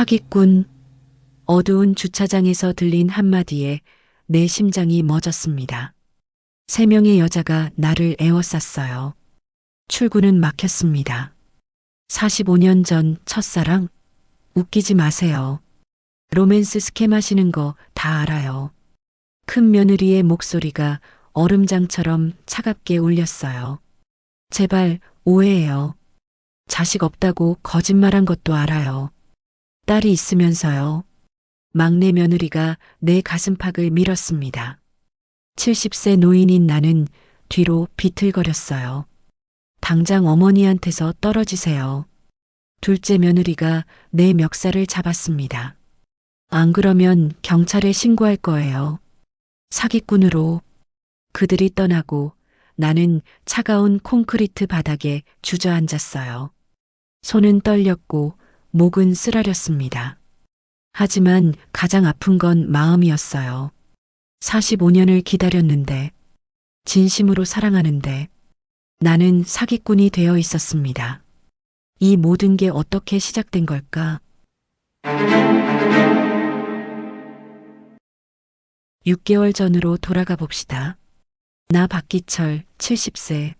사기꾼. 어두운 주차장에서 들린 한마디에 내 심장이 멎었습니다. 3명의 여자가 나를 에워쌌어요. 출구는 막혔습니다. 45년 전 첫사랑? 웃기지 마세요. 로맨스 스캠 하시는 거 다 알아요. 큰 며느리의 목소리가 얼음장처럼 차갑게 울렸어요. 제발 오해해요. 자식 없다고 거짓말한 것도 알아요. 딸이 있으면서요. 막내 며느리가 내 가슴팍을 밀었습니다. 70세 노인인 나는 뒤로 비틀거렸어요. 당장 어머니한테서 떨어지세요. 둘째 며느리가 내 멱살을 잡았습니다. 안 그러면 경찰에 신고할 거예요. 사기꾼으로. 그들이 떠나고 나는 차가운 콘크리트 바닥에 주저앉았어요. 손은 떨렸고 목은 쓰라렸습니다. 하지만 가장 아픈 건 마음이었어요. 45년을 기다렸는데, 진심으로 사랑하는데, 나는 사기꾼이 되어 있었습니다. 이 모든 게 어떻게 시작된 걸까? 6개월 전으로 돌아가 봅시다. 나 박기철 70세.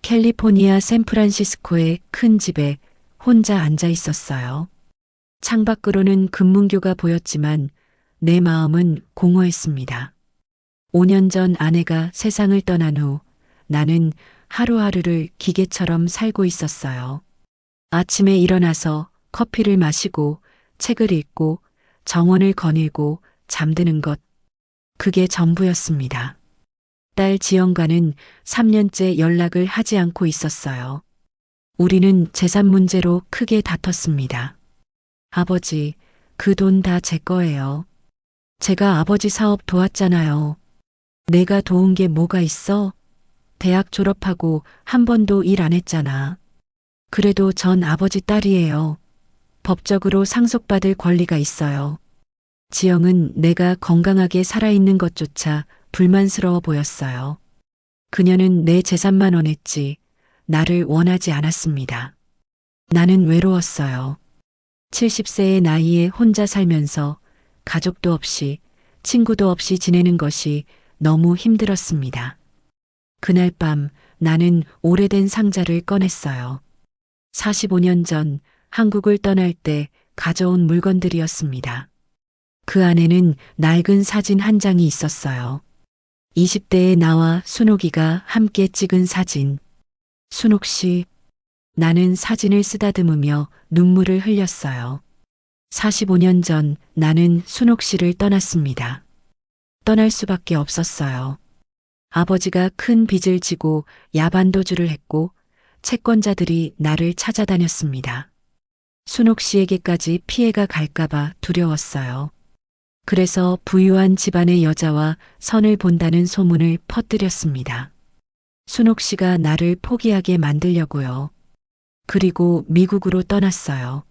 캘리포니아 샌프란시스코의 큰 집에 혼자 앉아 있었어요. 창밖으로는 금문교가 보였지만 내 마음은 공허했습니다. 5년 전 아내가 세상을 떠난 후 나는 하루하루를 기계처럼 살고 있었어요. 아침에 일어나서 커피를 마시고 책을 읽고 정원을 거닐고 잠드는 것. 그게 전부였습니다. 딸 지영과는 3년째 연락을 하지 않고 있었어요. 우리는 재산 문제로 크게 다퉜습니다. 아버지, 그 돈 다 제 거예요. 제가 아버지 사업 도왔잖아요. 내가 도운 게 뭐가 있어? 대학 졸업하고 한 번도 일 안 했잖아. 그래도 전 아버지 딸이에요. 법적으로 상속받을 권리가 있어요. 지영은 내가 건강하게 살아있는 것조차 불만스러워 보였어요. 그녀는 내 재산만 원했지 나를 원하지 않았습니다. 나는 외로웠어요. 70세의 나이에 혼자 살면서 가족도 없이 친구도 없이 지내는 것이 너무 힘들었습니다. 그날 밤 나는 오래된 상자를 꺼냈어요. 45년 전 한국을 떠날 때 가져온 물건들이었습니다. 그 안에는 낡은 사진 한 장이 있었어요. 20대의 나와 순옥이가 함께 찍은 사진. 순옥 씨, 나는 사진을 쓰다듬으며 눈물을 흘렸어요. 45년 전 나는 순옥 씨를 떠났습니다. 떠날 수밖에 없었어요. 아버지가 큰 빚을 지고 야반도주를 했고 채권자들이 나를 찾아다녔습니다. 순옥 씨에게까지 피해가 갈까봐 두려웠어요. 그래서 부유한 집안의 여자와 선을 본다는 소문을 퍼뜨렸습니다. 순옥 씨가 나를 포기하게 만들려고요. 그리고 미국으로 떠났어요.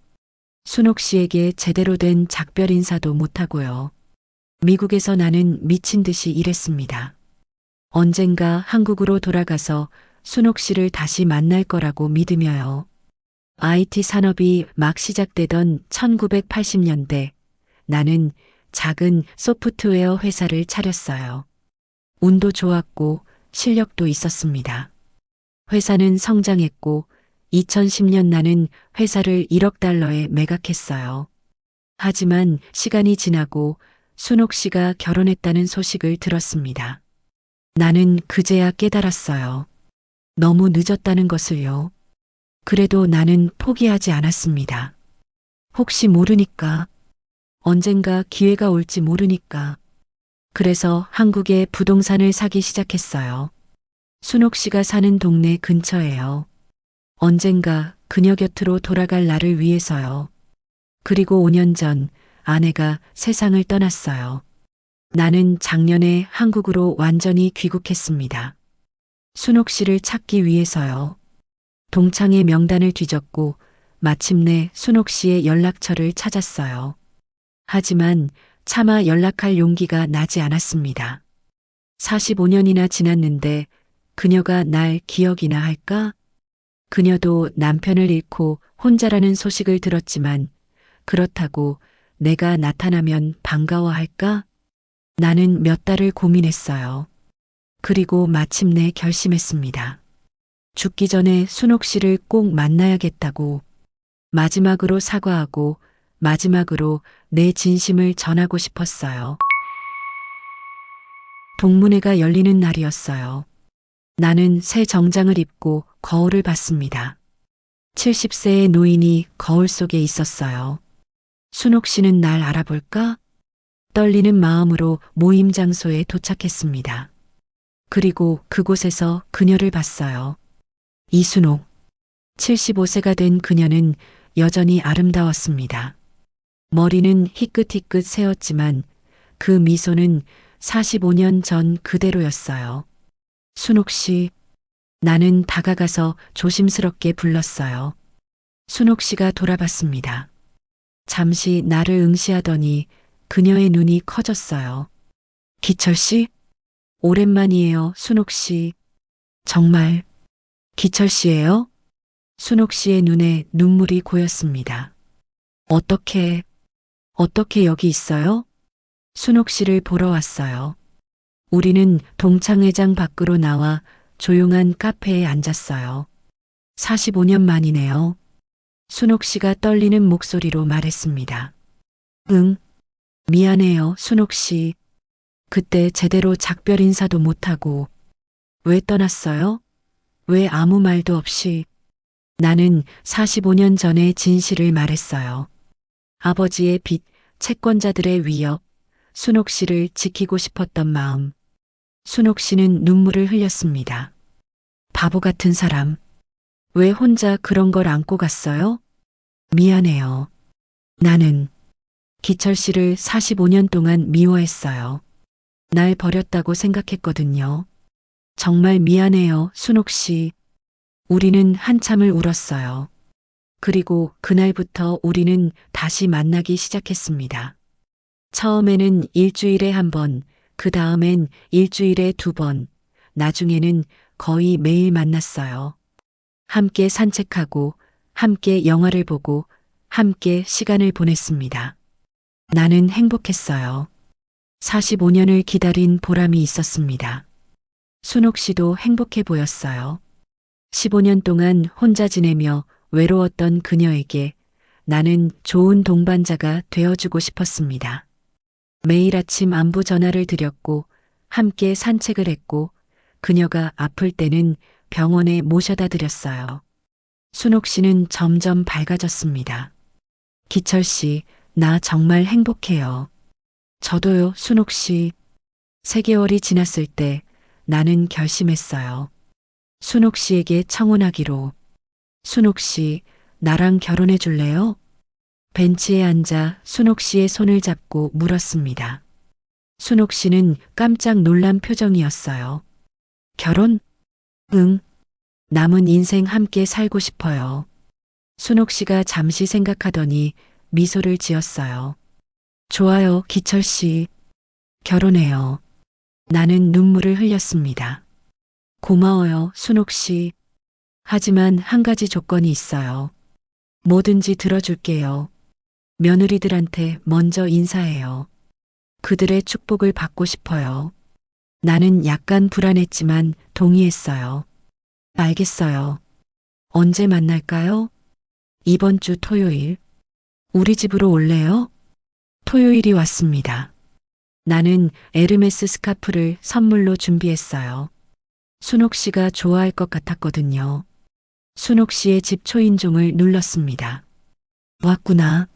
순옥 씨에게 제대로 된 작별 인사도 못하고요. 미국에서 나는 미친 듯이 일했습니다. 언젠가 한국으로 돌아가서 순옥 씨를 다시 만날 거라고 믿으며요. IT 산업이 막 시작되던 1980년대 나는 작은 소프트웨어 회사를 차렸어요. 운도 좋았고 실력도 있었습니다. 회사는 성장했고 2010년 나는 회사를 1억 달러에 매각했어요. 하지만 시간이 지나고 순옥 씨가 결혼했다는 소식을 들었습니다. 나는 그제야 깨달았어요. 너무 늦었다는 것을요. 그래도 나는 포기하지 않았습니다. 혹시 모르니까. 언젠가 기회가 올지 모르니까. 그래서 한국에 부동산을 사기 시작했어요. 순옥 씨가 사는 동네 근처예요. 언젠가 그녀 곁으로 돌아갈 나를 위해서요. 그리고 5년 전 아내가 세상을 떠났어요. 나는 작년에 한국으로 완전히 귀국했습니다. 순옥 씨를 찾기 위해서요. 동창의 명단을 뒤졌고 마침내 순옥 씨의 연락처를 찾았어요. 하지만 차마 연락할 용기가 나지 않았습니다. 45년이나 지났는데 그녀가 날 기억이나 할까? 그녀도 남편을 잃고 혼자라는 소식을 들었지만 그렇다고 내가 나타나면 반가워할까? 나는 몇 달을 고민했어요. 그리고 마침내 결심했습니다. 죽기 전에 순옥 씨를 꼭 만나야겠다고. 마지막으로 사과하고 마지막으로 내 진심을 전하고 싶었어요. 동문회가 열리는 날이었어요. 나는 새 정장을 입고 거울을 봤습니다. 70세의 노인이 거울 속에 있었어요. 순옥 씨는 날 알아볼까? 떨리는 마음으로 모임 장소에 도착했습니다. 그리고 그곳에서 그녀를 봤어요. 이순옥. 75세가 된 그녀는 여전히 아름다웠습니다. 머리는 희끗희끗 세었지만 그 미소는 45년 전 그대로였어요. 순옥 씨, 나는 다가가서 조심스럽게 불렀어요. 순옥 씨가 돌아봤습니다. 잠시 나를 응시하더니 그녀의 눈이 커졌어요. 기철 씨? 오랜만이에요, 순옥 씨. 정말 기철 씨예요? 순옥 씨의 눈에 눈물이 고였습니다. 어떻게 여기 있어요? 순옥 씨를 보러 왔어요. 우리는 동창회장 밖으로 나와 조용한 카페에 앉았어요. 45년 만이네요. 순옥 씨가 떨리는 목소리로 말했습니다. 응, 미안해요, 순옥 씨. 그때 제대로 작별 인사도 못하고. 왜 떠났어요? 왜 아무 말도 없이? 나는 45년 전의 진실을 말했어요. 아버지의 빚, 채권자들의 위협, 순옥 씨를 지키고 싶었던 마음. 순옥 씨는 눈물을 흘렸습니다. 바보 같은 사람. 왜 혼자 그런 걸 안고 갔어요? 미안해요. 나는 기철 씨를 45년 동안 미워했어요. 날 버렸다고 생각했거든요. 정말 미안해요, 순옥 씨. 우리는 한참을 울었어요. 그리고 그날부터 우리는 다시 만나기 시작했습니다. 처음에는 일주일에 한 번, 그 다음엔 일주일에 2번, 나중에는 거의 매일 만났어요. 함께 산책하고, 함께 영화를 보고, 함께 시간을 보냈습니다. 나는 행복했어요. 45년을 기다린 보람이 있었습니다. 순옥 씨도 행복해 보였어요. 15년 동안 혼자 지내며 외로웠던 그녀에게 나는 좋은 동반자가 되어주고 싶었습니다. 매일 아침 안부 전화를 드렸고 함께 산책을 했고 그녀가 아플 때는 병원에 모셔다 드렸어요. 순옥 씨는 점점 밝아졌습니다. 기철 씨, 나 정말 행복해요. 저도요, 순옥 씨. 3개월이 지났을 때 나는 결심했어요. 순옥 씨에게 청혼하기로. 순옥 씨, 나랑 결혼해 줄래요? 벤치에 앉아 순옥 씨의 손을 잡고 물었습니다. 순옥 씨는 깜짝 놀란 표정이었어요. 결혼? 응. 남은 인생 함께 살고 싶어요. 순옥 씨가 잠시 생각하더니 미소를 지었어요. 좋아요, 기철 씨. 결혼해요. 나는 눈물을 흘렸습니다. 고마워요, 순옥 씨. 하지만 한 가지 조건이 있어요. 뭐든지 들어줄게요. 며느리들한테 먼저 인사해요. 그들의 축복을 받고 싶어요. 나는 약간 불안했지만 동의했어요. 알겠어요. 언제 만날까요? 이번 주 토요일. 우리 집으로 올래요? 토요일이 왔습니다. 나는 에르메스 스카프를 선물로 준비했어요. 순옥 씨가 좋아할 것 같았거든요. 순옥 씨의 집 초인종을 눌렀습니다. 왔구나.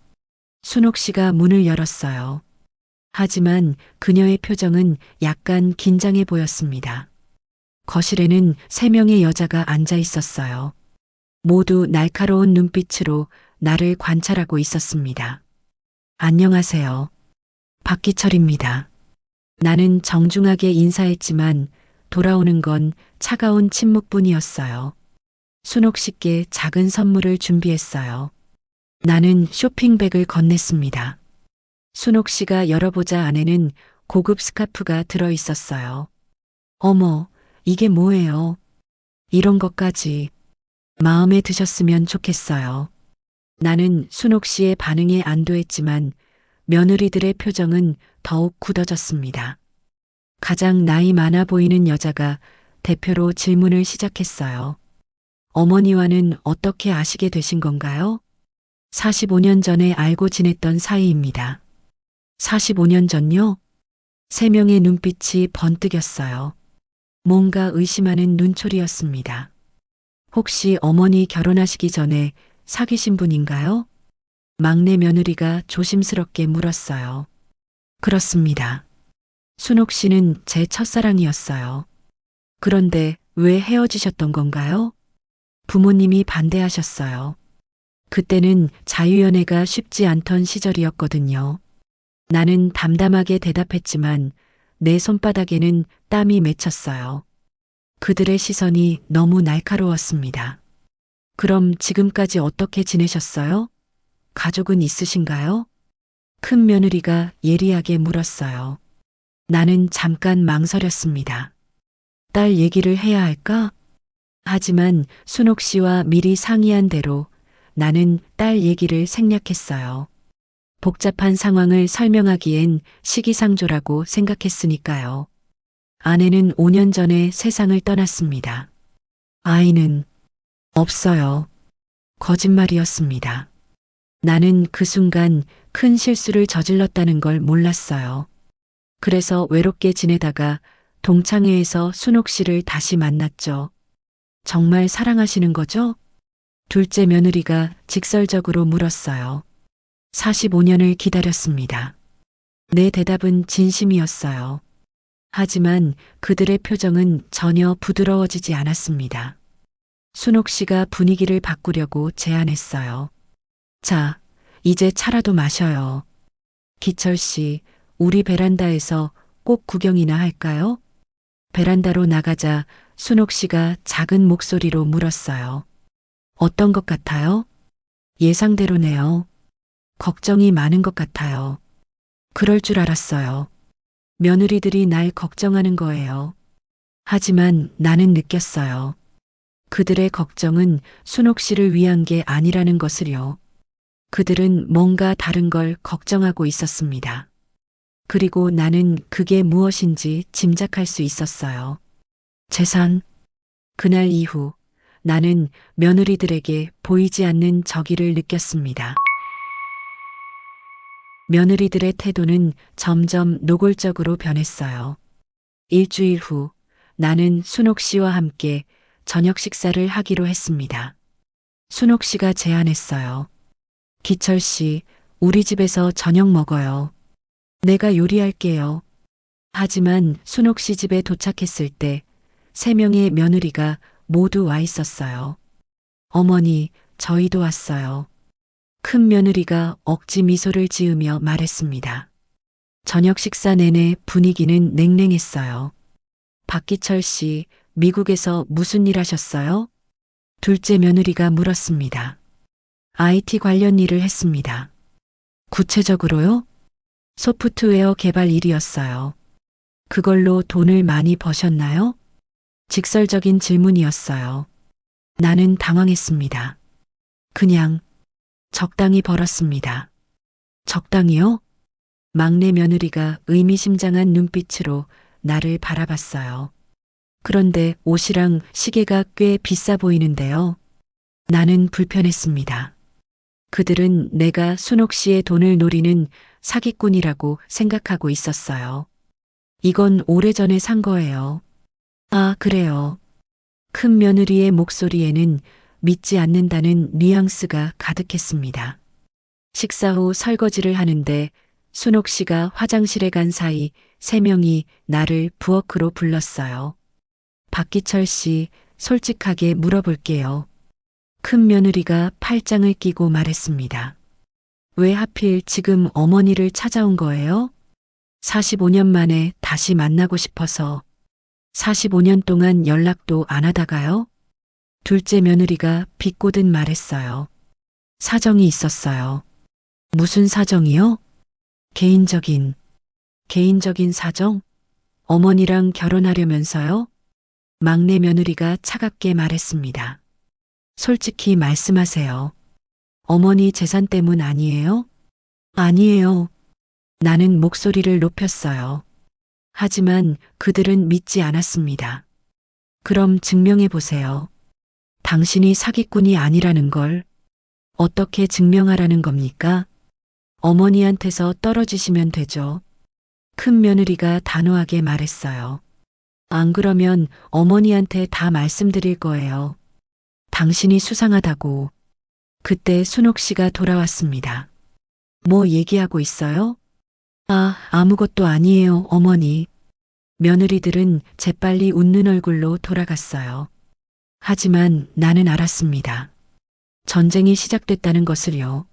순옥 씨가 문을 열었어요. 하지만 그녀의 표정은 약간 긴장해 보였습니다. 거실에는 3명의 여자가 앉아 있었어요. 모두 날카로운 눈빛으로 나를 관찰하고 있었습니다. 안녕하세요. 박기철입니다. 나는 정중하게 인사했지만 돌아오는 건 차가운 침묵뿐이었어요. 순옥 씨께 작은 선물을 준비했어요. 나는 쇼핑백을 건넸습니다. 순옥 씨가 열어보자 안에는 고급 스카프가 들어 있었어요. 어머, 이게 뭐예요? 이런 것까지 마음에 드셨으면 좋겠어요. 나는 순옥 씨의 반응에 안도했지만 며느리들의 표정은 더욱 굳어졌습니다. 가장 나이 많아 보이는 여자가 대표로 질문을 시작했어요. 어머니와는 어떻게 아시게 되신 건가요? 45년 전에 알고 지냈던 사이입니다. 45년 전요? 세 명의 눈빛이 번뜩였어요. 뭔가 의심하는 눈초리였습니다. 혹시 어머니 결혼하시기 전에 사귀신 분인가요? 막내 며느리가 조심스럽게 물었어요. 그렇습니다. 순옥 씨는 제 첫사랑이었어요. 그런데 왜 헤어지셨던 건가요? 부모님이 반대하셨어요. 그때는 자유연애가 쉽지 않던 시절이었거든요. 나는 담담하게 대답했지만 내 손바닥에는 땀이 맺혔어요. 그들의 시선이 너무 날카로웠습니다. 그럼 지금까지 어떻게 지내셨어요? 가족은 있으신가요? 큰 며느리가 예리하게 물었어요. 나는 잠깐 망설였습니다. 딸 얘기를 해야 할까? 하지만 순옥 씨와 미리 상의한 대로 나는 딸 얘기를 생략했어요. 복잡한 상황을 설명하기엔 시기상조라고 생각했으니까요. 아내는 5년 전에 세상을 떠났습니다. 아이는 없어요. 거짓말이었습니다. 나는 그 순간 큰 실수를 저질렀다는 걸 몰랐어요. 그래서 외롭게 지내다가 동창회에서 순옥 씨를 다시 만났죠. 정말 사랑하시는 거죠? 둘째 며느리가 직설적으로 물었어요. 45년을 기다렸습니다. 내 대답은 진심이었어요. 하지만 그들의 표정은 전혀 부드러워지지 않았습니다. 순옥 씨가 분위기를 바꾸려고 제안했어요. 자, 이제 차라도 마셔요. 기철 씨, 우리 베란다에서 꼭 구경이나 할까요? 베란다로 나가자 순옥 씨가 작은 목소리로 물었어요. 어떤 것 같아요? 예상대로네요. 걱정이 많은 것 같아요. 그럴 줄 알았어요. 며느리들이 날 걱정하는 거예요. 하지만 나는 느꼈어요. 그들의 걱정은 순옥 씨를 위한 게 아니라는 것을요. 그들은 뭔가 다른 걸 걱정하고 있었습니다. 그리고 나는 그게 무엇인지 짐작할 수 있었어요. 재산. 그날 이후 나는 며느리들에게 보이지 않는 적의를 느꼈습니다. 며느리들의 태도는 점점 노골적으로 변했어요. 일주일 후 나는 순옥 씨와 함께 저녁 식사를 하기로 했습니다. 순옥 씨가 제안했어요. 기철 씨, 우리 집에서 저녁 먹어요. 내가 요리할게요. 하지만 순옥 씨 집에 도착했을 때 세 명의 며느리가 모두 와 있었어요. 어머니, 저희도 왔어요. 큰 며느리가 억지 미소를 지으며 말했습니다. 저녁 식사 내내 분위기는 냉랭했어요. 박기철 씨, 미국에서 무슨 일 하셨어요? 둘째 며느리가 물었습니다. IT 관련 일을 했습니다. 구체적으로요? 소프트웨어 개발 일이었어요. 그걸로 돈을 많이 버셨나요? 직설적인 질문이었어요. 나는 당황했습니다. 그냥 적당히 벌었습니다. 적당히요? 막내 며느리가 의미심장한 눈빛으로 나를 바라봤어요. 그런데 옷이랑 시계가 꽤 비싸 보이는데요. 나는 불편했습니다. 그들은 내가 순옥 씨의 돈을 노리는 사기꾼이라고 생각하고 있었어요. 이건 오래전에 산 거예요. 아, 그래요. 큰 며느리의 목소리에는 믿지 않는다는 뉘앙스가 가득했습니다. 식사 후 설거지를 하는데 순옥 씨가 화장실에 간 사이 세 명이 나를 부엌으로 불렀어요. 박기철 씨, 솔직하게 물어볼게요. 큰 며느리가 팔짱을 끼고 말했습니다. 왜 하필 지금 어머니를 찾아온 거예요? 45년 만에 다시 만나고 싶어서. 45년 동안 연락도 안 하다가요? 둘째 며느리가 비꼬듯 말했어요. 사정이 있었어요. 무슨 사정이요? 개인적인 사정? 어머니랑 결혼하려면서요? 막내 며느리가 차갑게 말했습니다. 솔직히 말씀하세요. 어머니 재산 때문 아니에요? 아니에요. 나는 목소리를 높였어요. 하지만 그들은 믿지 않았습니다. 그럼 증명해 보세요. 당신이 사기꾼이 아니라는 걸 어떻게 증명하라는 겁니까? 어머니한테서 떨어지시면 되죠. 큰 며느리가 단호하게 말했어요. 안 그러면 어머니한테 다 말씀드릴 거예요. 당신이 수상하다고. 그때 순옥 씨가 돌아왔습니다. 뭐 얘기하고 있어요? 아무것도 아니에요, 어머니. 며느리들은 재빨리 웃는 얼굴로 돌아갔어요. 하지만 나는 알았습니다. 전쟁이 시작됐다는 것을요.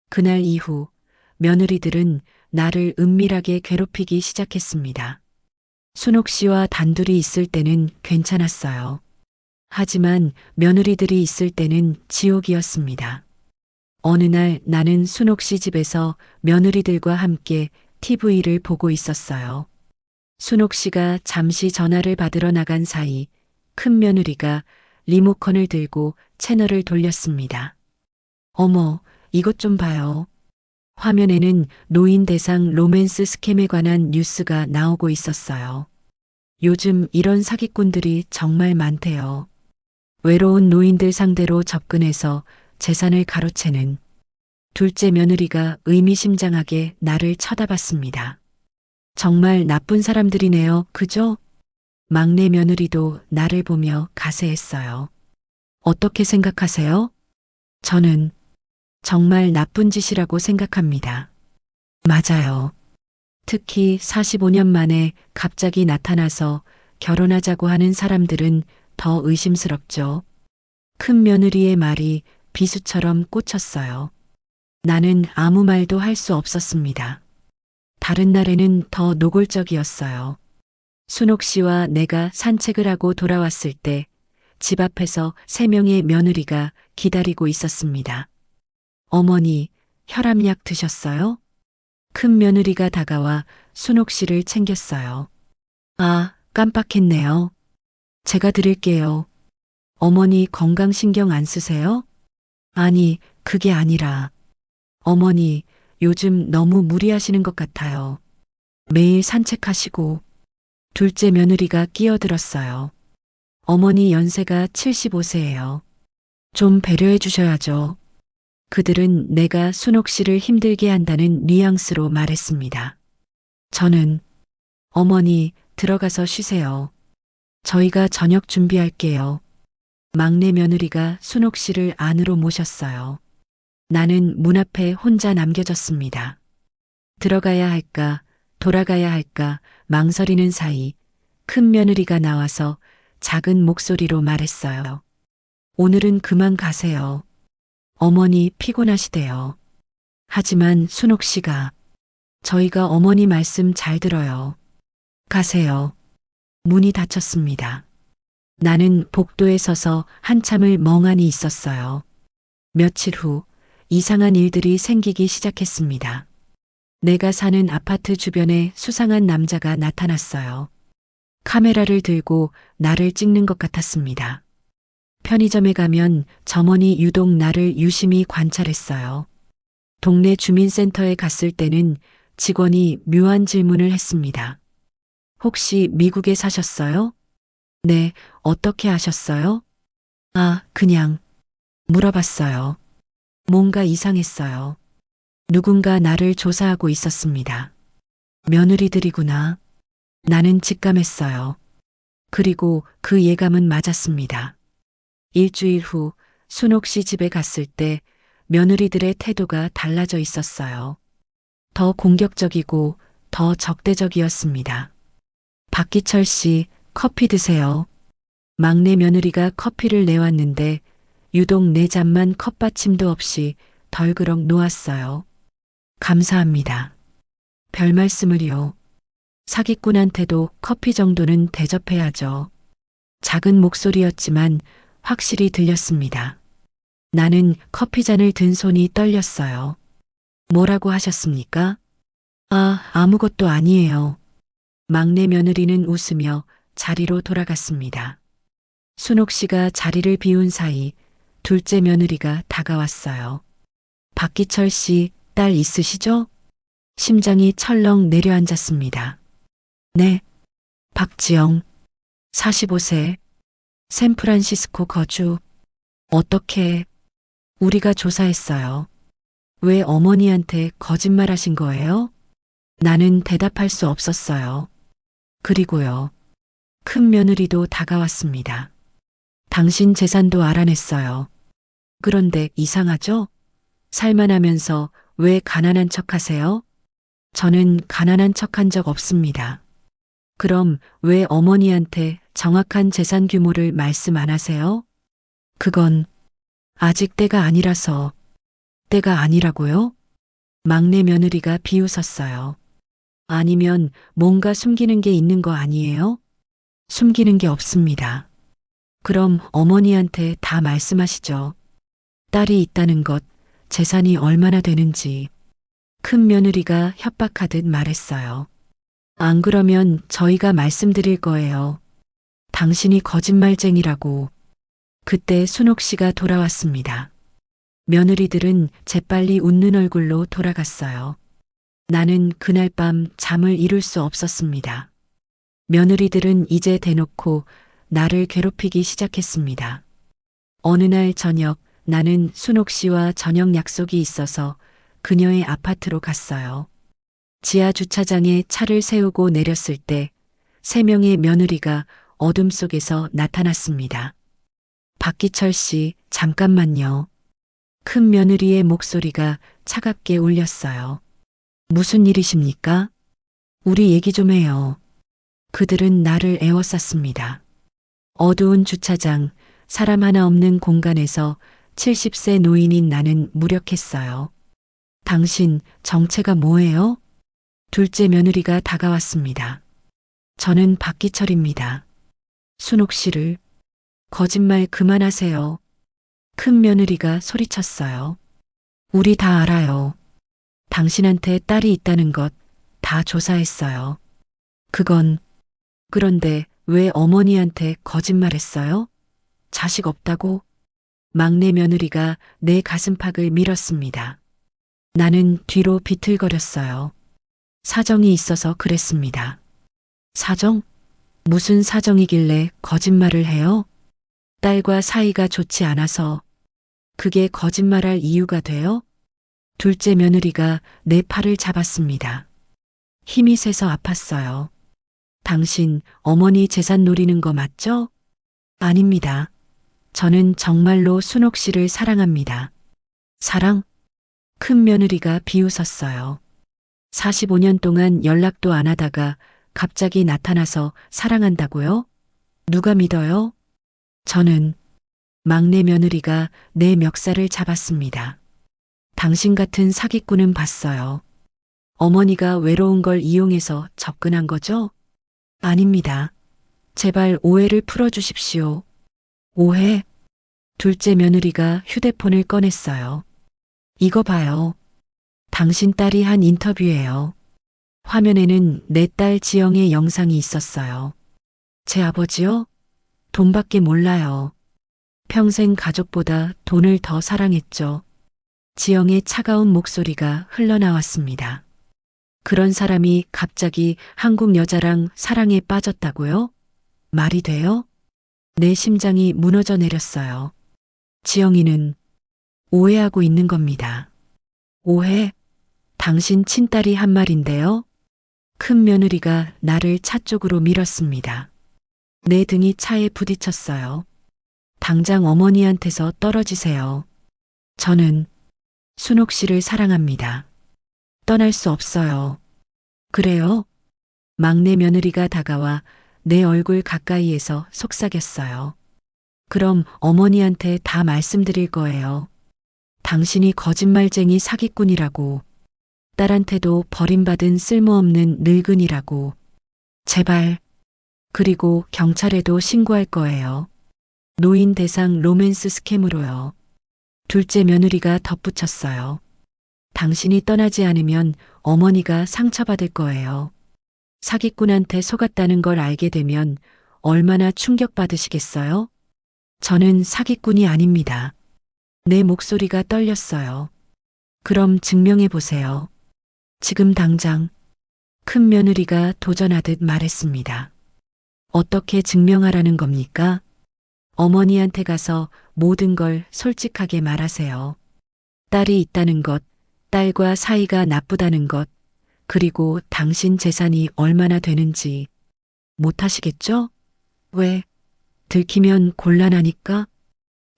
그날 이후 며느리들은 나를 은밀하게 괴롭히기 시작했습니다. 순옥 씨와 단둘이 있을 때는 괜찮았어요. 하지만 며느리들이 있을 때는 지옥이었습니다. 어느 날 나는 순옥 씨 집에서 며느리들과 함께 TV를 보고 있었어요. 순옥 씨가 잠시 전화를 받으러 나간 사이 큰 며느리가 리모컨을 들고 채널을 돌렸습니다. 어머, 이것 좀 봐요. 화면에는 노인 대상 로맨스 스캠에 관한 뉴스가 나오고 있었어요. 요즘 이런 사기꾼들이 정말 많대요. 외로운 노인들 상대로 접근해서 재산을 가로채는. 둘째 며느리가 의미심장하게 나를 쳐다봤습니다. 정말 나쁜 사람들이네요, 그죠? 막내 며느리도 나를 보며 가세했어요. 어떻게 생각하세요? 저는 정말 나쁜 짓이라고 생각합니다. 맞아요. 특히 45년 만에 갑자기 나타나서 결혼하자고 하는 사람들은 더 의심스럽죠. 큰 며느리의 말이 비수처럼 꽂혔어요. 나는 아무 말도 할 수 없었습니다. 다른 날에는 더 노골적이었어요. 순옥 씨와 내가 산책을 하고 돌아왔을 때 집 앞에서 3명의 며느리가 기다리고 있었습니다. 어머니, 혈압약 드셨어요? 큰 며느리가 다가와 순옥 씨를 챙겼어요. 깜빡했네요. 제가 드릴게요. 어머니 건강 신경 안 쓰세요? 아니, 그게 아니라. 어머니, 요즘 너무 무리하시는 것 같아요. 매일 산책하시고. 둘째 며느리가 끼어들었어요. 어머니 연세가 75세예요. 좀 배려해 주셔야죠. 그들은 내가 순옥 씨를 힘들게 한다는 뉘앙스로 말했습니다. 저는 어머니 들어가서 쉬세요. 저희가 저녁 준비할게요. 막내 며느리가 순옥 씨를 안으로 모셨어요. 나는 문 앞에 혼자 남겨졌습니다. 들어가야 할까, 돌아가야 할까 망설이는 사이 큰 며느리가 나와서 작은 목소리로 말했어요. 오늘은 그만 가세요. 어머니 피곤하시대요. 하지만 순옥 씨가 저희가 어머니 말씀 잘 들어요. 가세요. 문이 닫혔습니다. 나는 복도에 서서 한참을 멍하니 있었어요. 며칠 후 이상한 일들이 생기기 시작했습니다. 내가 사는 아파트 주변에 수상한 남자가 나타났어요. 카메라를 들고 나를 찍는 것 같았습니다. 편의점에 가면 점원이 유독 나를 유심히 관찰했어요. 동네 주민센터에 갔을 때는 직원이 묘한 질문을 했습니다. 혹시 미국에 사셨어요? 네, 어떻게 아셨어요? 그냥 물어봤어요. 뭔가 이상했어요. 누군가 나를 조사하고 있었습니다. 며느리들이구나. 나는 직감했어요. 그리고 그 예감은 맞았습니다. 일주일 후 순옥 씨 집에 갔을 때 며느리들의 태도가 달라져 있었어요. 더 공격적이고 더 적대적이었습니다. 박기철 씨, 커피 드세요. 막내 며느리가 커피를 내왔는데 유독 내 잔만 컵받침도 없이 덜그럭 놓았어요. 감사합니다. 별 말씀을요. 사기꾼한테도 커피 정도는 대접해야죠. 작은 목소리였지만 확실히 들렸습니다. 나는 커피잔을 든 손이 떨렸어요. 뭐라고 하셨습니까? 아무것도 아니에요. 막내 며느리는 웃으며 자리로 돌아갔습니다. 순옥 씨가 자리를 비운 사이 둘째 며느리가 다가왔어요. 박기철 씨, 딸 있으시죠? 심장이 철렁 내려앉았습니다. 네. 박지영. 45세. 샌프란시스코 거주. 어떻게? 우리가 조사했어요. 왜 어머니한테 거짓말하신 거예요? 나는 대답할 수 없었어요. 그리고요. 큰 며느리도 다가왔습니다. 당신 재산도 알아냈어요. 그런데 이상하죠? 살만하면서 왜 가난한 척 하세요? 저는 가난한 척한 적 없습니다. 그럼 왜 어머니한테 정확한 재산 규모를 말씀 안 하세요? 그건 아직 때가 아니라서. 때가 아니라고요? 막내 며느리가 비웃었어요. 아니면 뭔가 숨기는 게 있는 거 아니에요? 숨기는 게 없습니다. 그럼 어머니한테 다 말씀하시죠. 딸이 있다는 것, 재산이 얼마나 되는지. 큰 며느리가 협박하듯 말했어요. 안 그러면 저희가 말씀드릴 거예요. 당신이 거짓말쟁이라고. 그때 순옥 씨가 돌아왔습니다. 며느리들은 재빨리 웃는 얼굴로 돌아갔어요. 나는 그날 밤 잠을 이룰 수 없었습니다. 며느리들은 이제 대놓고 나를 괴롭히기 시작했습니다. 어느 날 저녁 나는 순옥 씨와 저녁 약속이 있어서 그녀의 아파트로 갔어요. 지하 주차장에 차를 세우고 내렸을 때 3명의 며느리가 어둠 속에서 나타났습니다. 박기철 씨, 잠깐만요. 큰 며느리의 목소리가 차갑게 울렸어요. 무슨 일이십니까? 우리 얘기 좀 해요. 그들은 나를 에워쌌습니다. 어두운 주차장, 사람 하나 없는 공간에서 70세 노인인 나는 무력했어요. 당신 정체가 뭐예요? 둘째 며느리가 다가왔습니다. 저는 박기철입니다. 순옥 씨를. 거짓말 그만하세요. 큰 며느리가 소리쳤어요. 우리 다 알아요. 당신한테 딸이 있다는 것 다 조사했어요. 그런데 왜 어머니한테 거짓말했어요? 자식 없다고? 막내 며느리가 내 가슴팍을 밀었습니다. 나는 뒤로 비틀거렸어요. 사정이 있어서 그랬습니다. 사정? 무슨 사정이길래 거짓말을 해요? 딸과 사이가 좋지 않아서. 그게 거짓말할 이유가 돼요? 둘째 며느리가 내 팔을 잡았습니다. 힘이 세서 아팠어요. 당신 어머니 재산 노리는 거 맞죠? 아닙니다. 저는 정말로 순옥 씨를 사랑합니다. 사랑? 큰 며느리가 비웃었어요. 45년 동안 연락도 안 하다가 갑자기 나타나서 사랑한다고요? 누가 믿어요? 저는. 막내 며느리가 내 멱살을 잡았습니다. 당신 같은 사기꾼은 봤어요. 어머니가 외로운 걸 이용해서 접근한 거죠? 아닙니다. 제발 오해를 풀어주십시오. 오해? 둘째 며느리가 휴대폰을 꺼냈어요. 이거 봐요. 당신 딸이 한 인터뷰예요. 화면에는 내 딸 지영의 영상이 있었어요. 제 아버지요? 돈밖에 몰라요. 평생 가족보다 돈을 더 사랑했죠. 지영의 차가운 목소리가 흘러나왔습니다. 그런 사람이 갑자기 한국 여자랑 사랑에 빠졌다고요? 말이 돼요? 내 심장이 무너져 내렸어요. 지영이는 오해하고 있는 겁니다. 오해? 당신 친딸이 한 말인데요. 큰 며느리가 나를 차 쪽으로 밀었습니다. 내 등이 차에 부딪혔어요. 당장 어머니한테서 떨어지세요. 저는 순옥 씨를 사랑합니다. 떠날 수 없어요. 그래요? 막내 며느리가 다가와 내 얼굴 가까이에서 속삭였어요. 그럼 어머니한테 다 말씀드릴 거예요. 당신이 거짓말쟁이 사기꾼이라고. 딸한테도 버림받은 쓸모없는 늙은이라고. 제발. 그리고 경찰에도 신고할 거예요. 노인 대상 로맨스 스캠으로요. 둘째 며느리가 덧붙였어요. 당신이 떠나지 않으면 어머니가 상처받을 거예요. 사기꾼한테 속았다는 걸 알게 되면 얼마나 충격받으시겠어요? 저는 사기꾼이 아닙니다. 내 목소리가 떨렸어요. 그럼 증명해 보세요. 지금 당장. 큰 며느리가 도전하듯 말했습니다. 어떻게 증명하라는 겁니까? 어머니한테 가서 모든 걸 솔직하게 말하세요. 딸이 있다는 것, 딸과 사이가 나쁘다는 것, 그리고 당신 재산이 얼마나 되는지 못하시겠죠? 왜? 들키면 곤란하니까?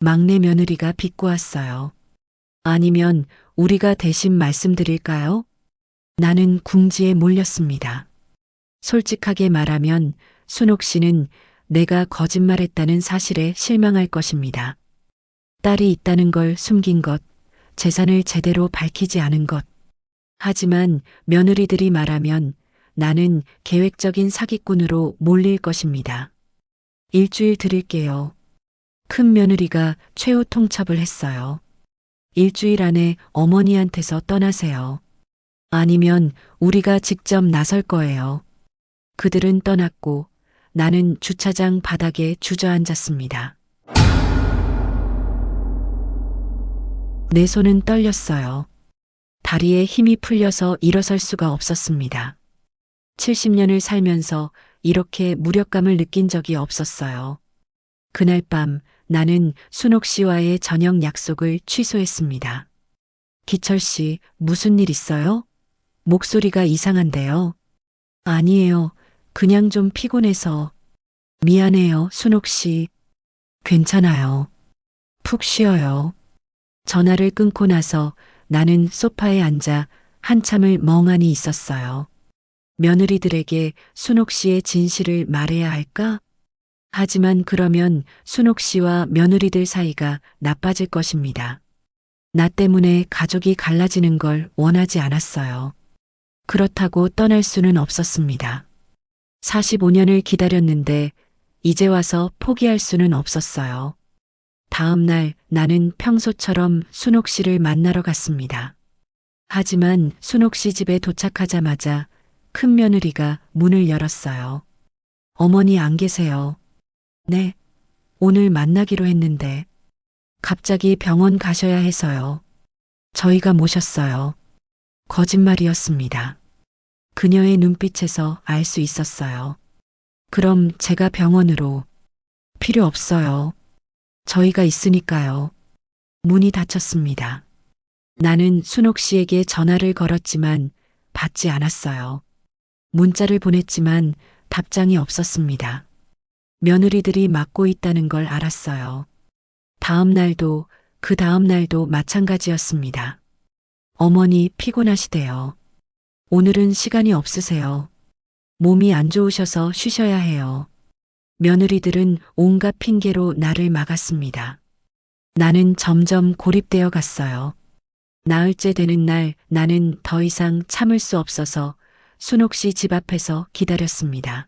막내 며느리가 비꼬았어요. 아니면 우리가 대신 말씀드릴까요? 나는 궁지에 몰렸습니다. 솔직하게 말하면 순옥 씨는 내가 거짓말했다는 사실에 실망할 것입니다. 딸이 있다는 걸 숨긴 것, 재산을 제대로 밝히지 않은 것. 하지만 며느리들이 말하면 나는 계획적인 사기꾼으로 몰릴 것입니다. 일주일 드릴게요. 큰 며느리가 최후 통첩을 했어요. 일주일 안에 어머니한테서 떠나세요. 아니면 우리가 직접 나설 거예요. 그들은 떠났고 나는 주차장 바닥에 주저앉았습니다. 내 손은 떨렸어요. 다리에 힘이 풀려서 일어설 수가 없었습니다. 70년을 살면서 이렇게 무력감을 느낀 적이 없었어요. 그날 밤 나는 순옥 씨와의 저녁 약속을 취소했습니다. 기철 씨, 무슨 일 있어요? 목소리가 이상한데요. 아니에요. 그냥 좀 피곤해서. 미안해요, 순옥 씨. 괜찮아요. 푹 쉬어요. 전화를 끊고 나서 나는 소파에 앉아 한참을 멍하니 있었어요. 며느리들에게 순옥 씨의 진실을 말해야 할까? 하지만 그러면 순옥 씨와 며느리들 사이가 나빠질 것입니다. 나 때문에 가족이 갈라지는 걸 원하지 않았어요. 그렇다고 떠날 수는 없었습니다. 45년을 기다렸는데 이제 와서 포기할 수는 없었어요. 다음 날 나는 평소처럼 순옥 씨를 만나러 갔습니다. 하지만 순옥 씨 집에 도착하자마자 큰 며느리가 문을 열었어요. 어머니 안 계세요. 네, 오늘 만나기로 했는데 갑자기 병원 가셔야 해서요. 저희가 모셨어요. 거짓말이었습니다. 그녀의 눈빛에서 알 수 있었어요. 그럼 제가 병원으로. 필요 없어요. 저희가 있으니까요. 문이 닫혔습니다. 나는 순옥 씨에게 전화를 걸었지만 받지 않았어요. 문자를 보냈지만 답장이 없었습니다. 며느리들이 맡고 있다는 걸 알았어요. 다음 날도 그 다음 날도 마찬가지였습니다. 어머니 피곤하시대요. 오늘은 시간이 없으세요. 몸이 안 좋으셔서 쉬셔야 해요. 며느리들은 온갖 핑계로 나를 막았습니다. 나는 점점 고립되어 갔어요. 나흘째 되는 날 나는 더 이상 참을 수 없어서 순옥 씨 집 앞에서 기다렸습니다.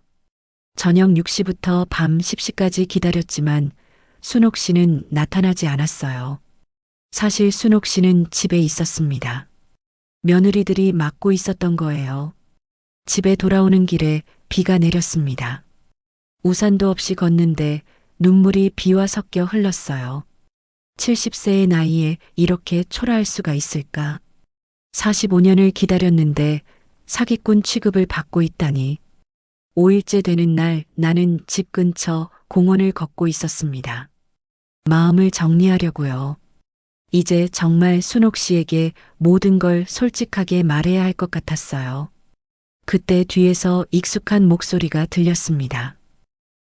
저녁 6시부터 밤 10시까지 기다렸지만 순옥 씨는 나타나지 않았어요. 사실 순옥 씨는 집에 있었습니다. 며느리들이 막고 있었던 거예요. 집에 돌아오는 길에 비가 내렸습니다. 우산도 없이 걷는데 눈물이 비와 섞여 흘렀어요. 70세의 나이에 이렇게 초라할 수가 있을까? 45년을 기다렸는데 사기꾼 취급을 받고 있다니. 5일째 되는 날 나는 집 근처 공원을 걷고 있었습니다. 마음을 정리하려고요. 이제 정말 순옥 씨에게 모든 걸 솔직하게 말해야 할 것 같았어요. 그때 뒤에서 익숙한 목소리가 들렸습니다.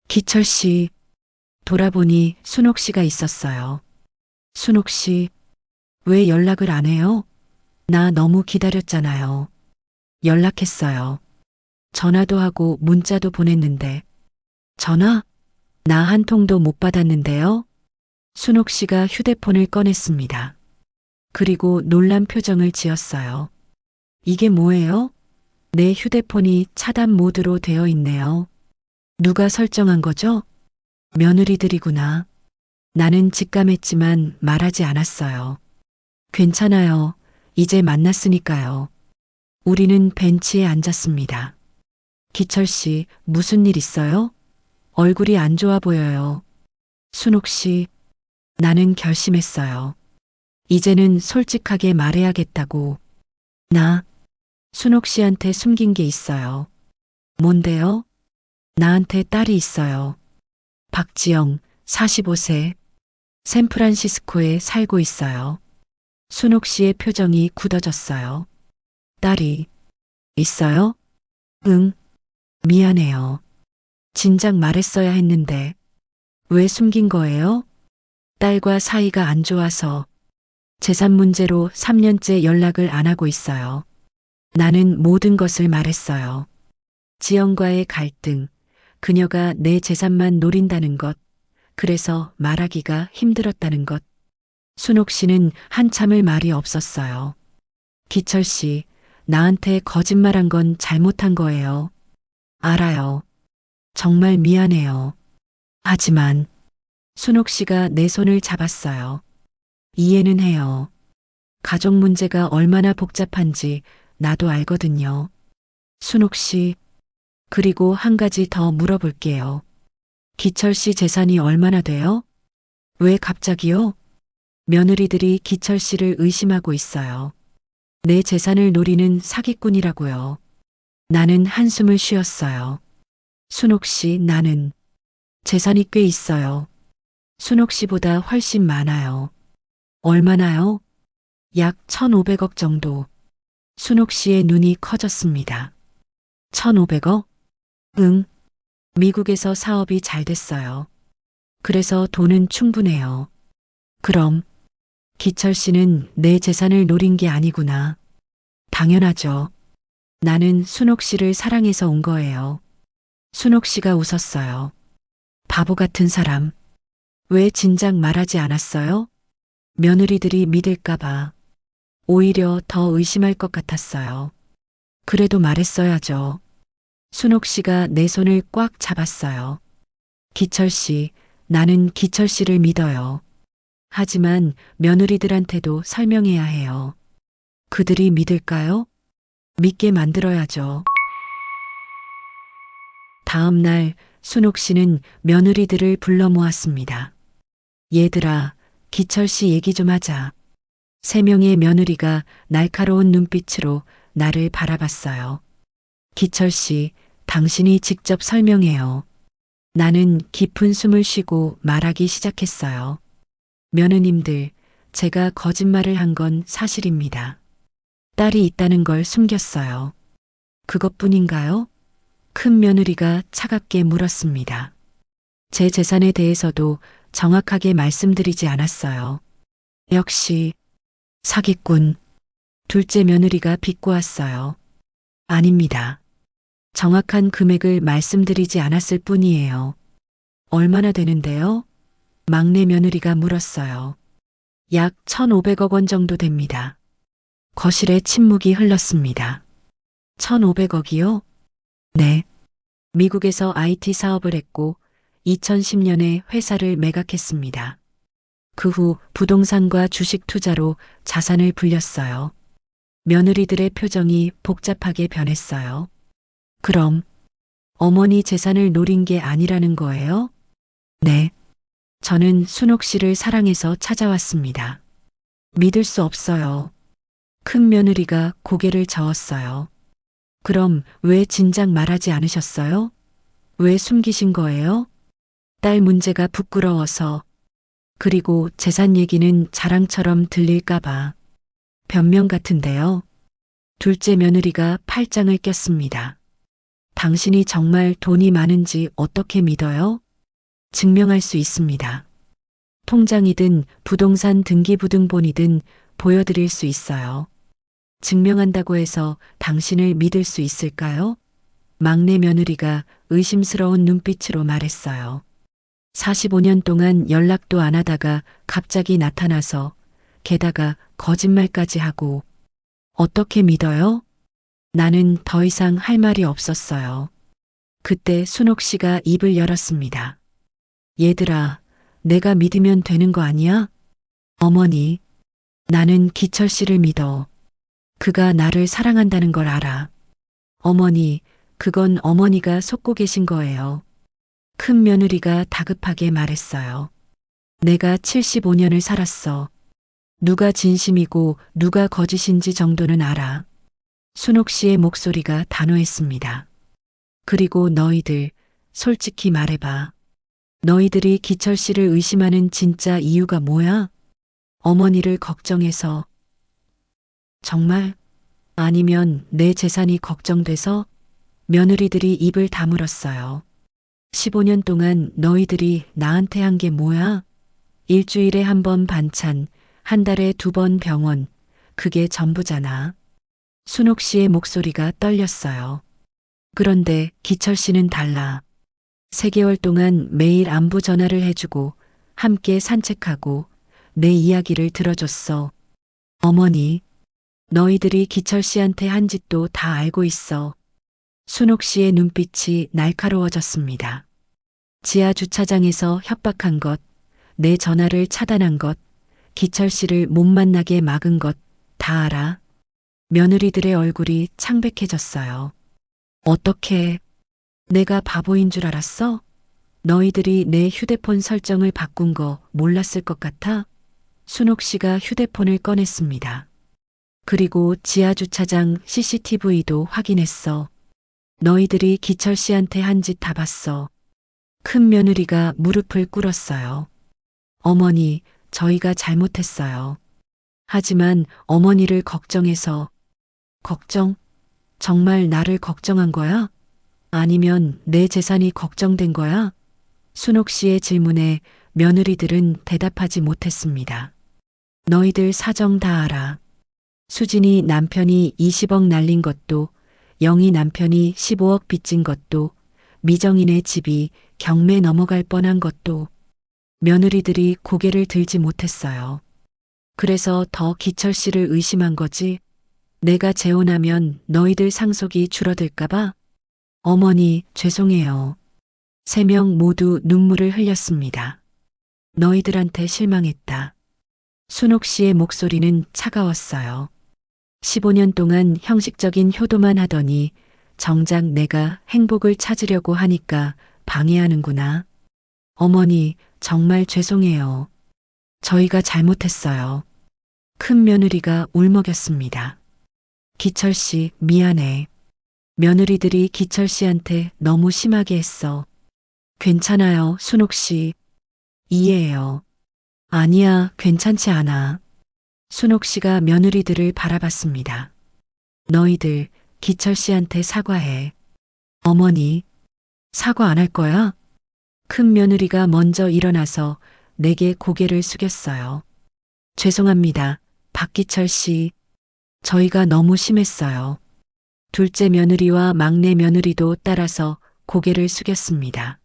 기철 씨. 돌아보니 순옥 씨가 있었어요. 순옥 씨, 왜 연락을 안 해요? 나 너무 기다렸잖아요. 연락했어요. 전화도 하고 문자도 보냈는데. 전화? 나 한 통도 못 받았는데요. 순옥 씨가 휴대폰을 꺼냈습니다. 그리고 놀란 표정을 지었어요. 이게 뭐예요? 내 휴대폰이 차단 모드로 되어 있네요. 누가 설정한 거죠? 며느리들이구나. 나는 직감했지만 말하지 않았어요. 괜찮아요. 이제 만났으니까요. 우리는 벤치에 앉았습니다. 기철 씨, 무슨 일 있어요? 얼굴이 안 좋아 보여요. 순옥 씨, 나는 결심했어요. 이제는 솔직하게 말해야겠다고. 나 순옥 씨한테 숨긴 게 있어요. 뭔데요? 나한테 딸이 있어요. 박지영, 45세. 샌프란시스코에 살고 있어요. 순옥 씨의 표정이 굳어졌어요. 딸이 있어요? 응, 미안해요. 진작 말했어야 했는데 왜 숨긴 거예요? 딸과 사이가 안 좋아서 재산 문제로 3년째 연락을 안 하고 있어요. 나는 모든 것을 말했어요. 지영과의 갈등, 그녀가 내 재산만 노린다는 것, 그래서 말하기가 힘들었다는 것. 순옥 씨는 한참을 말이 없었어요. 기철 씨, 나한테 거짓말한 건 잘못한 거예요. 알아요. 정말 미안해요. 하지만 순옥 씨가 내 손을 잡았어요. 이해는 해요. 가족 문제가 얼마나 복잡한지 나도 알거든요. 순옥 씨, 그리고 한 가지 더 물어볼게요. 기철 씨 재산이 얼마나 돼요? 왜 갑자기요? 며느리들이 기철 씨를 의심하고 있어요. 내 재산을 노리는 사기꾼이라고요. 나는 한숨을 쉬었어요. 순옥 씨, 나는 재산이 꽤 있어요. 순옥 씨보다 훨씬 많아요. 얼마나요? 약 1,500억 정도. 순옥 씨의 눈이 커졌습니다. 1,500억? 응. 미국에서 사업이 잘 됐어요. 그래서 돈은 충분해요. 그럼 기철 씨는 내 재산을 노린 게 아니구나. 당연하죠. 나는 순옥 씨를 사랑해서 온 거예요. 순옥 씨가 웃었어요. 바보 같은 사람. 왜 진작 말하지 않았어요? 며느리들이 믿을까봐. 오히려 더 의심할 것 같았어요. 그래도 말했어야죠. 순옥 씨가 내 손을 꽉 잡았어요. 기철 씨, 나는 기철 씨를 믿어요. 하지만 며느리들한테도 설명해야 해요. 그들이 믿을까요? 믿게 만들어야죠. 다음 날 순옥 씨는 며느리들을 불러 모았습니다. 얘들아, 기철 씨 얘기 좀 하자. 3명의 며느리가 날카로운 눈빛으로 나를 바라봤어요. 기철 씨, 당신이 직접 설명해요. 나는 깊은 숨을 쉬고 말하기 시작했어요. 며느님들, 제가 거짓말을 한 건 사실입니다. 딸이 있다는 걸 숨겼어요. 그것뿐인가요? 큰 며느리가 차갑게 물었습니다. 제 재산에 대해서도 정확하게 말씀드리지 않았어요. 역시 사기꾼. 둘째 며느리가 비꼬았어요. 아닙니다. 정확한 금액을 말씀드리지 않았을 뿐이에요. 얼마나 되는데요? 막내 며느리가 물었어요. 약 1,500억 원 정도 됩니다. 거실에 침묵이 흘렀습니다. 1,500억이요? 네. 미국에서 IT 사업을 했고 2010년에 회사를 매각했습니다. 그 후 부동산과 주식 투자로 자산을 불렸어요. 며느리들의 표정이 복잡하게 변했어요. 그럼 어머니 재산을 노린 게 아니라는 거예요? 네. 저는 순옥 씨를 사랑해서 찾아왔습니다. 믿을 수 없어요. 큰 며느리가 고개를 저었어요. 그럼 왜 진작 말하지 않으셨어요? 왜 숨기신 거예요? 딸 문제가 부끄러워서. 그리고 재산 얘기는 자랑처럼 들릴까봐. 변명 같은데요. 둘째 며느리가 팔짱을 꼈습니다. 당신이 정말 돈이 많은지 어떻게 믿어요? 증명할 수 있습니다. 통장이든 부동산 등기부등본이든 보여드릴 수 있어요. 증명한다고 해서 당신을 믿을 수 있을까요? 막내 며느리가 의심스러운 눈빛으로 말했어요. 45년 동안 연락도 안 하다가 갑자기 나타나서 게다가 거짓말까지 하고 어떻게 믿어요? 나는 더 이상 할 말이 없었어요. 그때 순옥 씨가 입을 열었습니다. 얘들아, 내가 믿으면 되는 거 아니야? 어머니, 나는 기철 씨를 믿어. 그가 나를 사랑한다는 걸 알아. 어머니, 그건 어머니가 속고 계신 거예요. 큰 며느리가 다급하게 말했어요. 내가 75년을 살았어. 누가 진심이고 누가 거짓인지 정도는 알아. 순옥 씨의 목소리가 단호했습니다. 그리고 너희들, 솔직히 말해봐. 너희들이 기철 씨를 의심하는 진짜 이유가 뭐야? 어머니를 걱정해서. 정말? 아니면 내 재산이 걱정돼서? 며느리들이 입을 다물었어요. 15년 동안 너희들이 나한테 한 게 뭐야? 일주일에 한 번 반찬, 한 달에 2번 병원. 그게 전부잖아. 순옥 씨의 목소리가 떨렸어요. 그런데 기철 씨는 달라. 3개월 동안 매일 안부 전화를 해주고 함께 산책하고 내 이야기를 들어줬어. 어머니, 너희들이 기철 씨한테 한 짓도 다 알고 있어. 순옥 씨의 눈빛이 날카로워졌습니다. 지하 주차장에서 협박한 것, 내 전화를 차단한 것, 기철 씨를 못 만나게 막은 것 다 알아. 며느리들의 얼굴이 창백해졌어요. 어떻게 내가 바보인 줄 알았어? 너희들이 내 휴대폰 설정을 바꾼 거 몰랐을 것 같아? 순옥 씨가 휴대폰을 꺼냈습니다. 그리고 지하 주차장 CCTV도 확인했어. 너희들이 기철 씨한테 한 짓 다 봤어. 큰 며느리가 무릎을 꿇었어요. 어머니, 저희가 잘못했어요. 하지만 어머니를 걱정해서. 걱정? 정말 나를 걱정한 거야? 아니면 내 재산이 걱정된 거야? 순옥 씨의 질문에 며느리들은 대답하지 못했습니다. 너희들 사정 다 알아. 수진이 남편이 20억 날린 것도, 영희 남편이 15억 빚진 것도, 미정인의 집이 경매 넘어갈 뻔한 것도 며느리들이 고개를 들지 못했어요. 그래서 더 기철 씨를 의심한 거지. 내가 재혼하면 너희들 상속이 줄어들까봐? 어머니, 죄송해요. 3명 모두 눈물을 흘렸습니다. 너희들한테 실망했다. 순옥 씨의 목소리는 차가웠어요. 15년 동안 형식적인 효도만 하더니 정작 내가 행복을 찾으려고 하니까 방해하는구나. 어머니, 정말 죄송해요. 저희가 잘못했어요. 큰 며느리가 울먹였습니다. 기철 씨, 미안해. 며느리들이 기철 씨한테 너무 심하게 했어. 괜찮아요, 순옥 씨. 이해해요. 아니야, 괜찮지 않아. 순옥 씨가 며느리들을 바라봤습니다. 너희들 기철 씨한테 사과해. 어머니, 사과 안 할 거야? 큰 며느리가 먼저 일어나서 내게 고개를 숙였어요. 죄송합니다, 박기철 씨. 저희가 너무 심했어요. 둘째 며느리와 막내 며느리도 따라서 고개를 숙였습니다.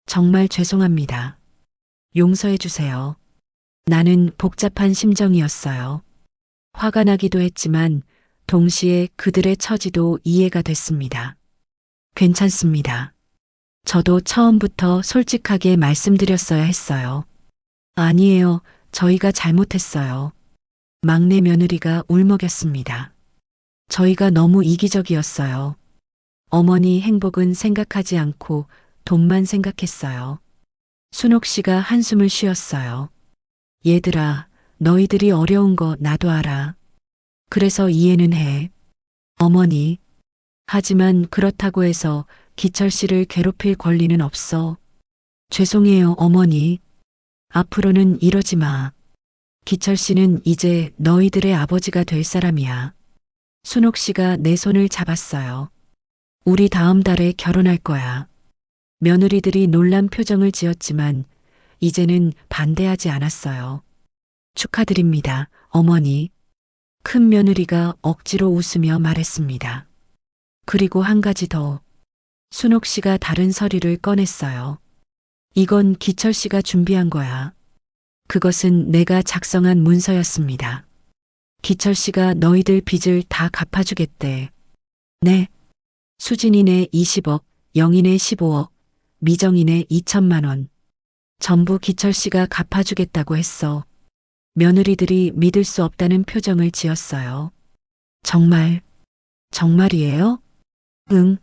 정말 죄송합니다. 용서해 주세요. 나는 복잡한 심정이었어요. 화가 나기도 했지만 동시에 그들의 처지도 이해가 됐습니다. 괜찮습니다. 저도 처음부터 솔직하게 말씀드렸어야 했어요. 아니에요. 저희가 잘못했어요. 막내 며느리가 울먹였습니다. 저희가 너무 이기적이었어요. 어머니 행복은 생각하지 않고 돈만 생각했어요. 순옥 씨가 한숨을 쉬었어요. 얘들아, 너희들이 어려운 거 나도 알아. 그래서 이해는 해. 어머니. 하지만 그렇다고 해서 기철 씨를 괴롭힐 권리는 없어. 죄송해요, 어머니. 앞으로는 이러지 마. 기철 씨는 이제 너희들의 아버지가 될 사람이야. 순옥 씨가 내 손을 잡았어요. 우리 다음 달에 결혼할 거야. 며느리들이 놀란 표정을 지었지만 이제는 반대하지 않았어요. 축하드립니다, 어머니. 큰 며느리가 억지로 웃으며 말했습니다. 그리고 한 가지 더. 순옥 씨가 다른 서류를 꺼냈어요. 이건 기철 씨가 준비한 거야. 그것은 내가 작성한 문서였습니다. 기철 씨가 너희들 빚을 다 갚아주겠대. 네. 수진이네 20억, 영희네 15억, 미정이네 2천만 원. 전부 기철 씨가 갚아주겠다고 했어. 며느리들이 믿을 수 없다는 표정을 지었어요. 정말, 정말이에요? 응.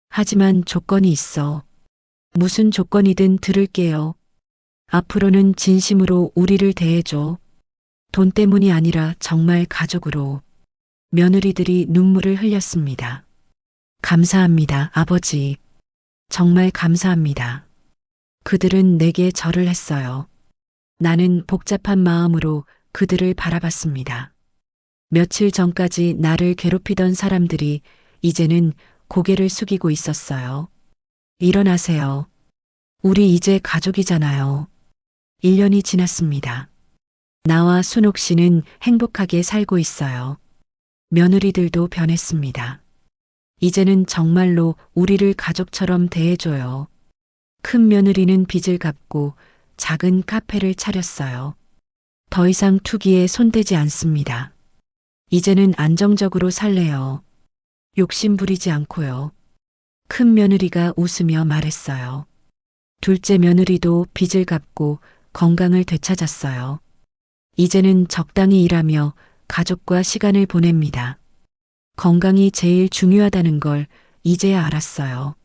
하지만 조건이 있어. 무슨 조건이든 들을게요. 앞으로는 진심으로 우리를 대해줘. 돈 때문이 아니라 정말 가족으로. 며느리들이 눈물을 흘렸습니다. 감사합니다, 아버지. 정말 감사합니다. 그들은 내게 절을 했어요. 나는 복잡한 마음으로 그들을 바라봤습니다. 며칠 전까지 나를 괴롭히던 사람들이 이제는 고개를 숙이고 있었어요. 일어나세요. 우리 이제 가족이잖아요. 1년이 지났습니다. 나와 순옥 씨는 행복하게 살고 있어요. 며느리들도 변했습니다. 이제는 정말로 우리를 가족처럼 대해줘요. 큰 며느리는 빚을 갚고 작은 카페를 차렸어요. 더 이상 투기에 손대지 않습니다. 이제는 안정적으로 살래요. 욕심 부리지 않고요. 큰 며느리가 웃으며 말했어요. 둘째 며느리도 빚을 갚고 건강을 되찾았어요. 이제는 적당히 일하며 가족과 시간을 보냅니다. 건강이 제일 중요하다는 걸 이제야 알았어요.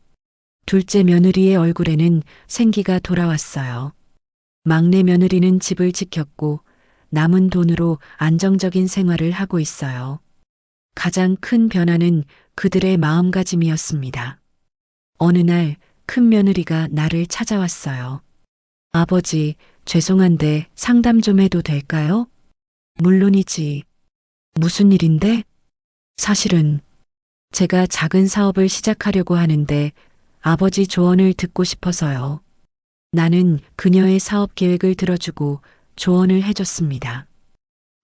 둘째 며느리의 얼굴에는 생기가 돌아왔어요. 막내 며느리는 집을 지켰고 남은 돈으로 안정적인 생활을 하고 있어요. 가장 큰 변화는 그들의 마음가짐이었습니다. 어느 날 큰 며느리가 나를 찾아왔어요. 아버지, 죄송한데 상담 좀 해도 될까요? 물론이지. 무슨 일인데? 사실은 제가 작은 사업을 시작하려고 하는데 아버지 조언을 듣고 싶어서요. 나는 그녀의 사업 계획을 들어주고 조언을 해줬습니다.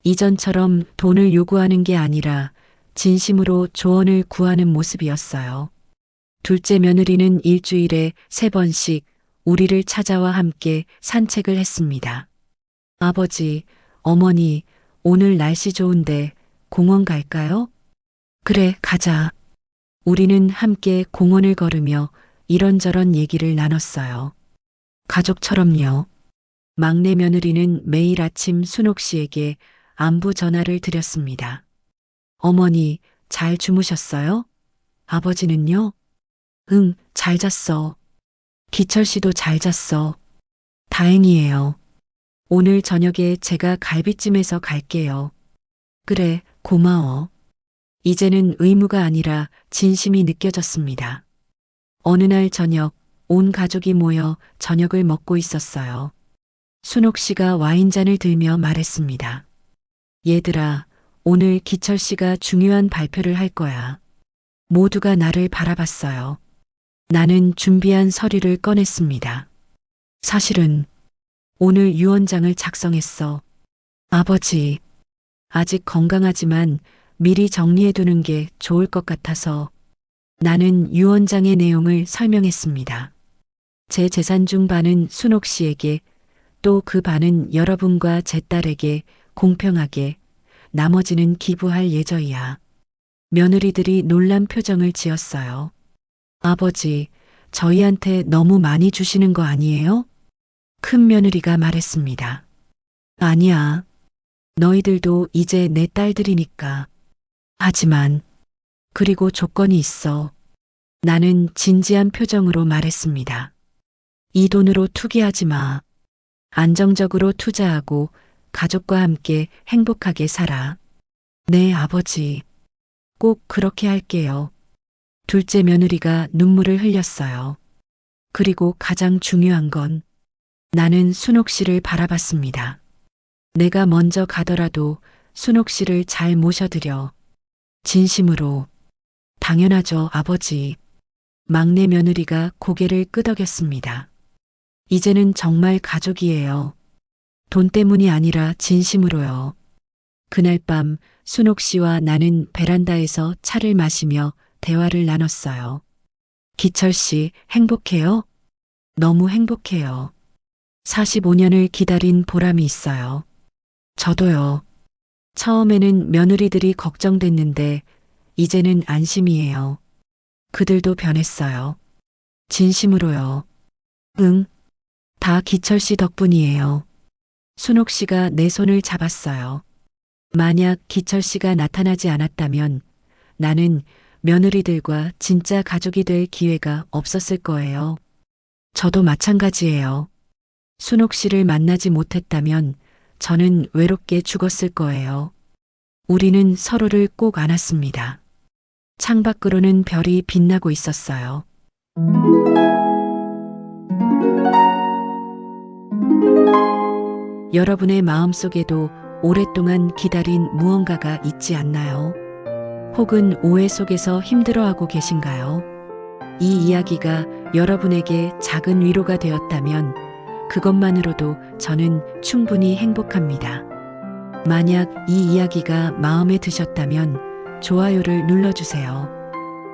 이전처럼 돈을 요구하는 게 아니라 진심으로 조언을 구하는 모습이었어요. 둘째 며느리는 일주일에 3번씩 우리를 찾아와 함께 산책을 했습니다. 아버지, 어머니, 오늘 날씨 좋은데 공원 갈까요? 그래, 가자. 우리는 함께 공원을 걸으며 이런저런 얘기를 나눴어요. 가족처럼요. 막내 며느리는 매일 아침 순옥 씨에게 안부 전화를 드렸습니다. 어머니, 잘 주무셨어요? 아버지는요? 응, 잘 잤어. 기철 씨도 잘 잤어. 다행이에요. 오늘 저녁에 제가 갈비찜해서 갈게요. 그래, 고마워. 이제는 의무가 아니라 진심이 느껴졌습니다. 어느 날 저녁, 온 가족이 모여 저녁을 먹고 있었어요. 순옥 씨가 와인잔을 들며 말했습니다. 얘들아, 오늘 기철 씨가 중요한 발표를 할 거야. 모두가 나를 바라봤어요. 나는 준비한 서류를 꺼냈습니다. 사실은 오늘 유언장을 작성했어. 아버지, 아직 건강하지만 미리 정리해두는 게 좋을 것 같아서 나는 유언장의 내용을 설명했습니다. 제 재산 중 반은 순옥 씨에게, 또 그 반은 여러분과 제 딸에게 공평하게, 나머지는 기부할 예정이야. 며느리들이 놀란 표정을 지었어요. 아버지, 저희한테 너무 많이 주시는 거 아니에요? 큰 며느리가 말했습니다. 아니야. 너희들도 이제 내 딸들이니까. 하지만, 그리고 조건이 있어. 나는 진지한 표정으로 말했습니다. 이 돈으로 투기하지 마. 안정적으로 투자하고 가족과 함께 행복하게 살아. 네, 아버지. 꼭 그렇게 할게요. 둘째 며느리가 눈물을 흘렸어요. 그리고 가장 중요한 건 나는 순옥 씨를 바라봤습니다. 내가 먼저 가더라도 순옥 씨를 잘 모셔드려. 진심으로. 당연하죠, 아버지. 막내 며느리가 고개를 끄덕였습니다. 이제는 정말 가족이에요. 돈 때문이 아니라 진심으로요. 그날 밤 순옥 씨와 나는 베란다에서 차를 마시며 대화를 나눴어요. 기철 씨, 행복해요? 너무 행복해요. 45년을 기다린 보람이 있어요. 저도요. 처음에는 며느리들이 걱정됐는데 이제는 안심이에요. 그들도 변했어요. 진심으로요. 응, 다 기철 씨 덕분이에요. 순옥 씨가 내 손을 잡았어요. 만약 기철 씨가 나타나지 않았다면 나는 며느리들과 진짜 가족이 될 기회가 없었을 거예요. 저도 마찬가지예요. 순옥 씨를 만나지 못했다면 저는 외롭게 죽었을 거예요. 우리는 서로를 꼭 안았습니다. 창밖으로는 별이 빛나고 있었어요. 여러분의 마음속에도 오랫동안 기다린 무언가가 있지 않나요? 혹은 오해 속에서 힘들어하고 계신가요? 이 이야기가 여러분에게 작은 위로가 되었다면 그것만으로도 저는 충분히 행복합니다. 만약 이 이야기가 마음에 드셨다면 좋아요를 눌러주세요.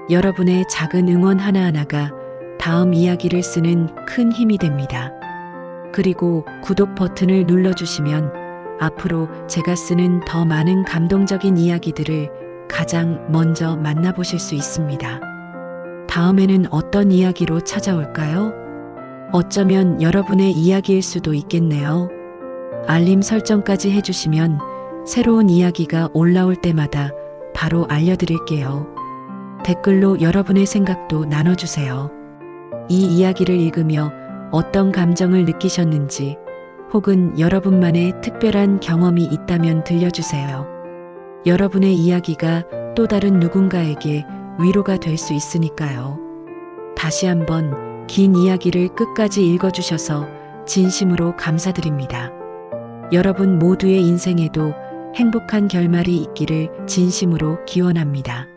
여러분의 작은 응원 하나하나가 다음 이야기를 쓰는 큰 힘이 됩니다. 그리고 구독 버튼을 눌러주시면 앞으로 제가 쓰는 더 많은 감동적인 이야기들을 가장 먼저 만나보실 수 있습니다. 다음에는 어떤 이야기로 찾아올까요? 어쩌면 여러분의 이야기일 수도 있겠네요. 알림 설정까지 해주시면 새로운 이야기가 올라올 때마다 바로 알려드릴게요. 댓글로 여러분의 생각도 나눠주세요. 이 이야기를 읽으며 어떤 감정을 느끼셨는지 혹은 여러분만의 특별한 경험이 있다면 들려주세요. 여러분의 이야기가 또 다른 누군가에게 위로가 될 수 있으니까요. 다시 한번 긴 이야기를 끝까지 읽어주셔서 진심으로 감사드립니다. 여러분 모두의 인생에도 행복한 결말이 있기를 진심으로 기원합니다.